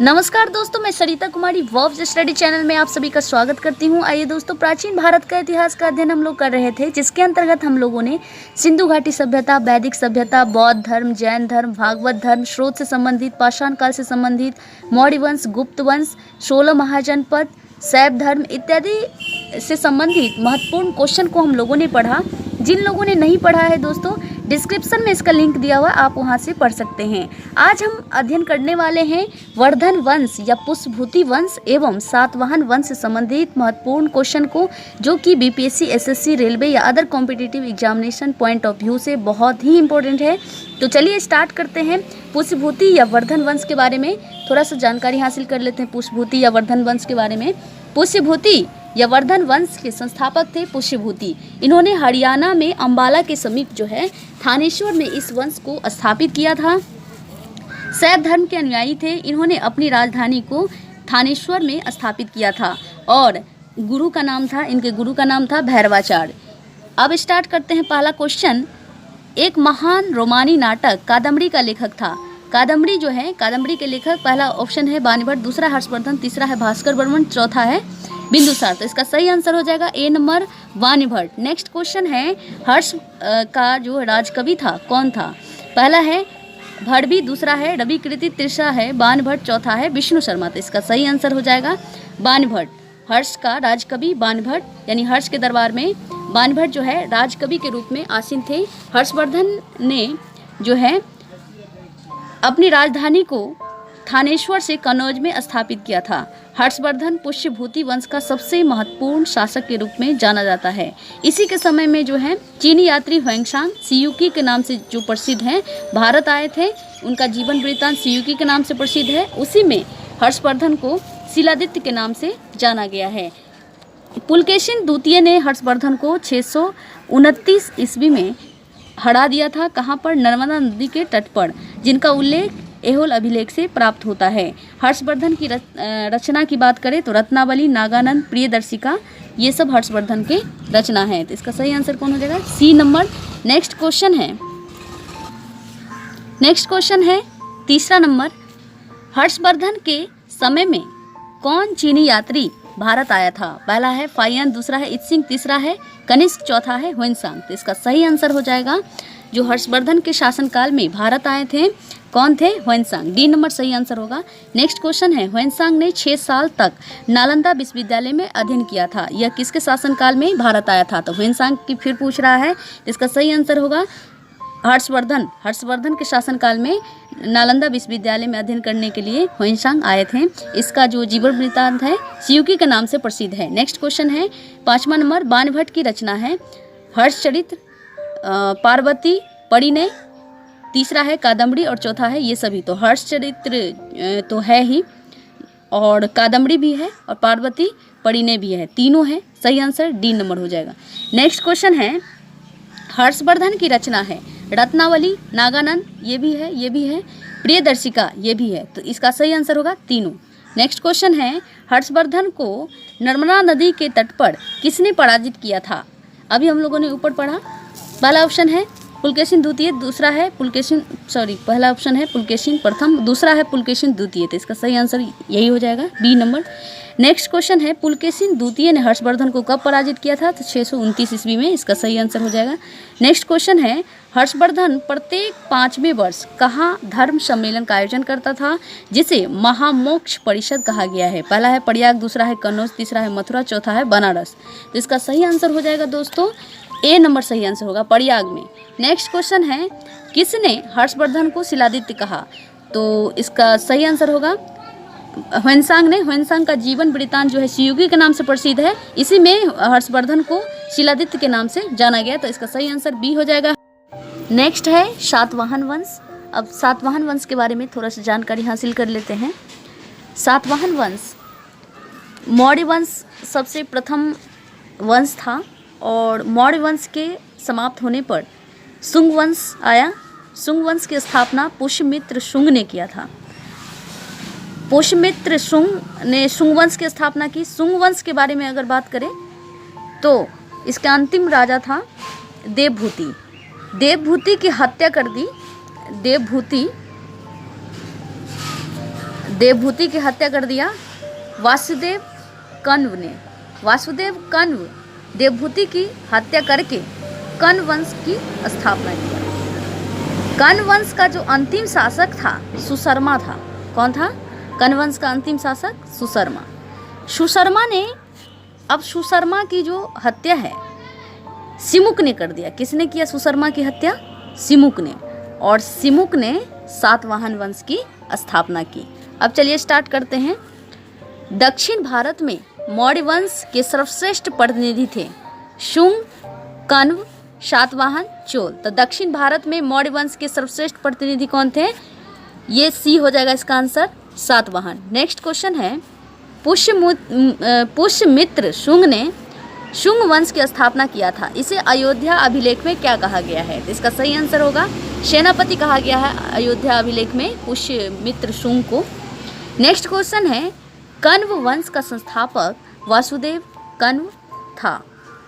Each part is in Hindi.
नमस्कार दोस्तों, मैं Sarita Kumari verbs study channel में आप सभी का स्वागत करती हूँ। आइए दोस्तों, प्राचीन भारत का इतिहास का अध्ययन हम लोग कर रहे थे, जिसके अंतर्गत हम लोगों ने सिंधु घाटी सभ्यता, वैदिक सभ्यता, बौद्ध धर्म, जैन धर्म, भागवत धर्म, स्रोत से संबंधित, पाषाण काल से संबंधित, मौर्य वंश, गुप्त वंश, 16 महाजनपद, शैव धर्म इत्यादि से संबंधित महत्वपूर्ण क्वेश्चन को हम लोगों ने पढ़ा। जिन लोगों ने नहीं पढ़ा है दोस्तों, डिस्क्रिप्शन में इसका लिंक दिया हुआ, आप वहां से पढ़ सकते हैं। आज हम अध्ययन करने वाले हैं वर्धन वंश या पुष्यभूति वंश एवं सातवाहन वंश से संबंधित महत्वपूर्ण क्वेश्चन को, जो कि बीपीएससी, एसएससी, रेलवे या other competitive examination point of view से बहुत ही इंपॉर्टेंट है। तो चलिए स्टार्ट करते हैं। पुष्यभूति या वर्धन वंश के बारे में थोड़ा सा जानकारी हासिल कर लेते हैं। पुष्यभूति या वर्धन वंश के बारे में, पुष्यभूति या वर्धन वंश के संस्थापक थे पुष्यभूति। इन्होंने हरियाणा में अंबाला के समीप जो है थानेश्वर में इस वंश को स्थापित किया था। शैव धर्म के अनुयायी थे। इन्होंने अपनी राजधानी को थानेश्वर में स्थापित किया था और इनके गुरु का नाम था भैरवाचार्य। अब स्टार्ट करते हैं पहला क्वेश्चन। एक महान रोमानी नाटक कादम्बरी का लेखक था। कादम्बरी जो है, कादम्बरी के लेखक, पहला ऑप्शन है वाणिभट्ट, दूसरा हर्षवर्धन, तीसरा है भास्कर वर्मन, चौथा है बिंदुसार। तो इसका सही आंसर हो जाएगा ए नंबर वाणिभट्ट। नेक्स्ट क्वेश्चन है, हर्ष का जो राजकवि था कौन था? पहला है भड़वी, दूसरा है रविकृति, तीसरा है वाणिभट्ट, चौथा है विष्णु शर्मा। तो इसका सही आंसर हो जाएगा वाणिभट्ट। हर्ष का राजकवि वाणिभट्ट, यानी हर्ष के दरबार में वाणिभट्ट जो है राजकवि के रूप में आसीन थे। हर्षवर्धन ने जो है अपनी राजधानी को थानेश्वर से कन्नौज में स्थापित किया था। हर्षवर्धन पुष्यभूति वंश का सबसे महत्वपूर्ण शासक के रूप में जाना जाता है। इसी के समय में जो है चीनी यात्री ह्वेंसांग सियूकी के नाम से जो प्रसिद्ध हैं, भारत आए थे। उनका जीवन वृत्तांत सियूकी के नाम से प्रसिद्ध है। उसी में हर्षवर्धन को शिलादित्य के नाम से जाना गया है। पुलकेशिन द्वितीय ने हर्षवर्धन को 629 ईस्वी में हरा दिया था। कहाँ पर? नर्मदा नदी के तट पर, जिनका उल्लेख ऐहोल अभिलेख से प्राप्त होता है। हर्षवर्धन की रचना की बात करें तो रत्नावली, नागानंद, प्रियदर्शिका, ये सब हर्षवर्धन के रचना है। तो इसका सही आंसर कौन हो जाएगा? सी नंबर। नेक्स्ट क्वेश्चन है तीसरा नंबर। हर्षवर्धन के समय में कौन चीनी यात्री भारत आया था? पहला है फाहियान, दूसरा है इत्सिंग, तीसरा है कनिष्क, चौथा है ह्वेंसांग। तो इसका सही आंसर हो जाएगा, जो हर्षवर्धन के शासनकाल में भारत आए थे, कौन थे? ह्वेंसांग। डी नंबर सही आंसर होगा। नेक्स्ट क्वेश्चन है, ह्वेंसांग ने 6 साल तक नालंदा विश्वविद्यालय में अध्ययन किया था। यह किसके शासनकाल में भारत आया था? तो ह्वेंसांग की फिर पूछ रहा है। इसका सही आंसर होगा हर्षवर्धन के शासनकाल में नालंदा विश्वविद्यालय में अध्ययन करने के लिए ह्वेंसांग आए थे। इसका जो जीवन वृत्तांत है सियूकी के नाम से प्रसिद्ध है। नेक्स्ट क्वेश्चन है 5वां नंबर। वाणिभट्ट की रचना है हर्षचरित्र, पार्वती, परिणय, तीसरा है कादम्बरी और चौथा है ये सभी। तो हर्षचरित्र तो है ही, और कादम्बरी भी है, और पार्वती, परिणय भी है, तीनों है। सही आंसर डी नंबर हो जाएगा। नेक्स्ट क्वेश्चन है, हर्षवर्धन की रचना है रत्नावली, नागानंद, ये भी है, प्रियदर्शिका, ये भी है। तो इसका सही आंसर होगा तीनों। नेक्स्ट क्वेश्चन है, हर्षवर्धन को नर्मदा नदी के तट पर किसने पराजित किया था? अभी हम लोगों ने ऊपर पढ़ा। पहला ऑप्शन है पुलकेशिन द्वितीय, दूसरा है पहला ऑप्शन है पुलकेशिन प्रथम, दूसरा है पुलकेशिन द्वितीय। तो इसका सही आंसर यही हो जाएगा, बी नंबर। नेक्स्ट क्वेश्चन है, पुलकेशिन द्वितीय ने हर्षवर्धन को कब पराजित किया था? तो 629 ईस्वी में। इसका सही आंसर हो जाएगा। नेक्स्ट क्वेश्चन है, हर्षवर्धन प्रत्येक 5वें वर्ष कहाँ धर्म सम्मेलन का आयोजन करता था, जिसे महामोक्ष परिषद कहा गया है? पहला है प्रयाग, दूसरा है कन्नौज, तीसरा है मथुरा, चौथा है बनारस। तो इसका सही आंसर हो जाएगा दोस्तों ए नंबर सही आंसर होगा, प्रयाग में। नेक्स्ट क्वेश्चन है, किसने हर्षवर्धन को शिलादित्य कहा? तो इसका सही आंसर होगा ह्वेंसांग ने। ह्वेंसांग का जीवन वृत्तांत जो है सियूकी के नाम से प्रसिद्ध है। इसी में हर्षवर्धन को शिलादित्य के नाम से जाना गया। तो इसका सही आंसर बी हो जाएगा। नेक्स्ट है सातवाहन वंश। अब सातवाहन वंश के बारे में थोड़ा सा जानकारी हासिल कर लेते हैं। सातवाहन वंश मौर्य वंश सबसे प्रथम वंश था, और मौर्य वंश के समाप्त होने पर शुंग वंश आया। शुंग वंश की स्थापना पुष्यमित्र शुंग ने किया था। पुष्यमित्र शुंग ने शुंग वंश की स्थापना की। शुंग वंश के बारे में अगर बात करें तो इसका अंतिम राजा था देवभूति। देवभूति की हत्या कर दी। देवभूति की हत्या कर दिया वासुदेव कण्व ने। वासुदेव कण्व देवभूति की हत्या करके कण्व वंश की स्थापना किया। कण्व वंश का जो अंतिम शासक था सुशर्मा था। कौन था? कण्व वंश का अंतिम शासक सुशर्मा। सुशर्मा की जो हत्या है सिमुक ने कर दिया। किसने किया सुशर्मा की हत्या? सिमुक ने। और सिमुक ने सातवाहन वंश की स्थापना की। अब चलिए स्टार्ट करते हैं। दक्षिण भारत में मौर्य वंश के सर्वश्रेष्ठ प्रतिनिधि थे शुंग, कण्व, सातवाहन, चोल। तो दक्षिण भारत में मौर्य वंश के सर्वश्रेष्ठ प्रतिनिधि कौन थे? ये सी हो जाएगा इसका आंसर, सातवाहन। नेक्स्ट क्वेश्चन है पुष्यमित्र शुंग ने शुंग वंश की स्थापना किया था। इसे अयोध्या अभिलेख में क्या कहा गया है? तो इसका सही आंसर होगा सेनापति कहा गया है अयोध्या अभिलेख में पुष्यमित्र शुंग को। नेक्स्ट क्वेश्चन है कण्व वंश का संस्थापक वासुदेव कण्व था।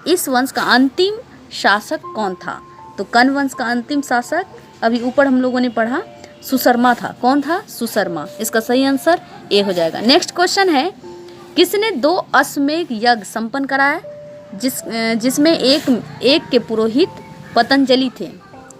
इस वंश का अंतिम शासक कौन था? तो कण्व वंश का अंतिम शासक अभी ऊपर हम लोगों ने पढ़ा सुशर्मा था। कौन था? सुशर्मा। इसका सही आंसर ए हो जाएगा। नेक्स्ट क्वेश्चन है किसने 2 अश्वमेध यज्ञ संपन्न कराया जिसमें एक के पुरोहित पतंजलि थे?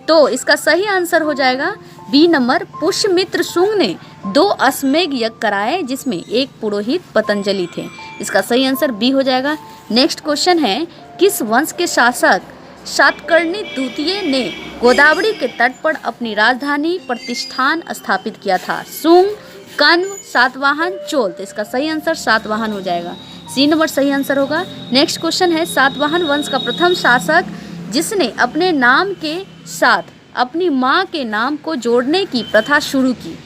तो इसका सही आंसर हो जाएगा बी नंबर, पुष्यमित्र शुंग ने 2 अश्वमेध यज्ञ कराए जिसमें एक पुरोहित पतंजलि थे। इसका सही आंसर बी हो जाएगा। नेक्स्ट क्वेश्चन है किस वंश के शासक सातकर्णी द्वितीय ने गोदावरी के तट पर अपनी राजधानी प्रतिष्ठान स्थापित किया था? शुंग, कण्व, सातवाहन, चोल। तो इसका सही आंसर सातवाहन हो जाएगा। सी नंबर सही आंसर होगा। नेक्स्ट क्वेश्चन है सातवाहन वंश का प्रथम शासक जिसने अपने नाम के साथ अपनी माँ के नाम को जोड़ने की प्रथा शुरू की?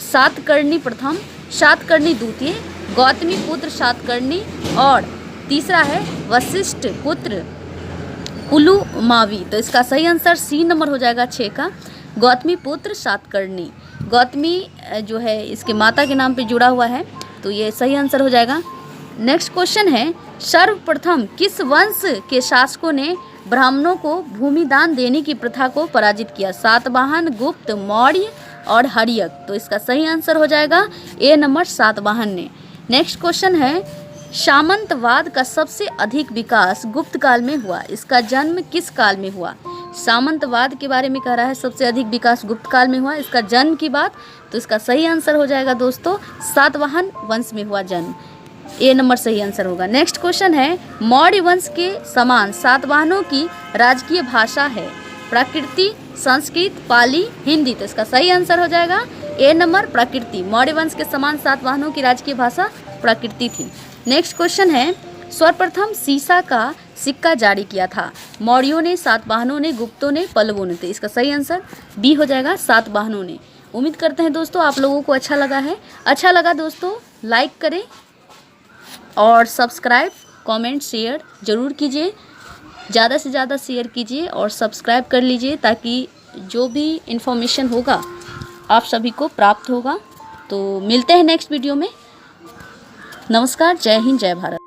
सातकर्णी प्रथम, सातकर्णी द्वितीय, गौतमी पुत्र सातकर्णी और तीसरा है वशिष्ठ पुत्र पुलुमावी। तो इसका सही आंसर सी नंबर हो जाएगा 6 का, गौतमी पुत्र सातकर्णी। गौतमी जो है इसके माता के नाम पे जुड़ा हुआ है, तो ये सही आंसर हो जाएगा। नेक्स्ट क्वेश्चन है सर्वप्रथम किस वंश के शासकों ने ब्राह्मणों को भूमि दान देने की प्रथा को पराजित किया? सातवाहन, गुप्त, मौर्य और हर्यक। तो इसका सही आंसर हो जाएगा ए नंबर, सातवाहन ने। नेक्स्ट क्वेश्चन है सामंतवाद का सबसे अधिक विकास गुप्त काल में हुआ। इसका जन्म किस काल में हुआ? सामंतवाद के बारे में कह रहा है सबसे अधिक विकास गुप्त काल में हुआ। इसका जन्म की बात, तो इसका सही आंसर हो जाएगा दोस्तों सातवाहन वंश में हुआ जन्म। ए नंबर सही आंसर होगा। नेक्स्ट क्वेश्चन है मौर्य वंश के समान सातवाहनों की राजकीय भाषा है? प्राकृति, संस्कृत, पाली, हिंदी। तो इसका सही आंसर हो जाएगा ए नंबर, प्राकृति। मौर्य वंश के समान सातवाहनों की राजकीय भाषा प्राकृति थी। नेक्स्ट क्वेश्चन है सर्वप्रथम सीसा का सिक्का जारी किया था? मौर्यों ने, सातवाहनों ने, गुप्तों ने, पल्लवों ने। तो इसका सही आंसर बी हो जाएगा, सातवाहनों ने। उम्मीद करते हैं दोस्तों आप लोगों को अच्छा लगा है। अच्छा लगा दोस्तों लाइक करें और सब्सक्राइब, कमेंट, शेयर ज़रूर कीजिए। ज़्यादा से ज़्यादा शेयर कीजिए और सब्सक्राइब कर लीजिए ताकि जो भी इन्फॉर्मेशन होगा आप सभी को प्राप्त होगा। तो मिलते हैं नेक्स्ट वीडियो में। नमस्कार, जय हिंद, जय भारत।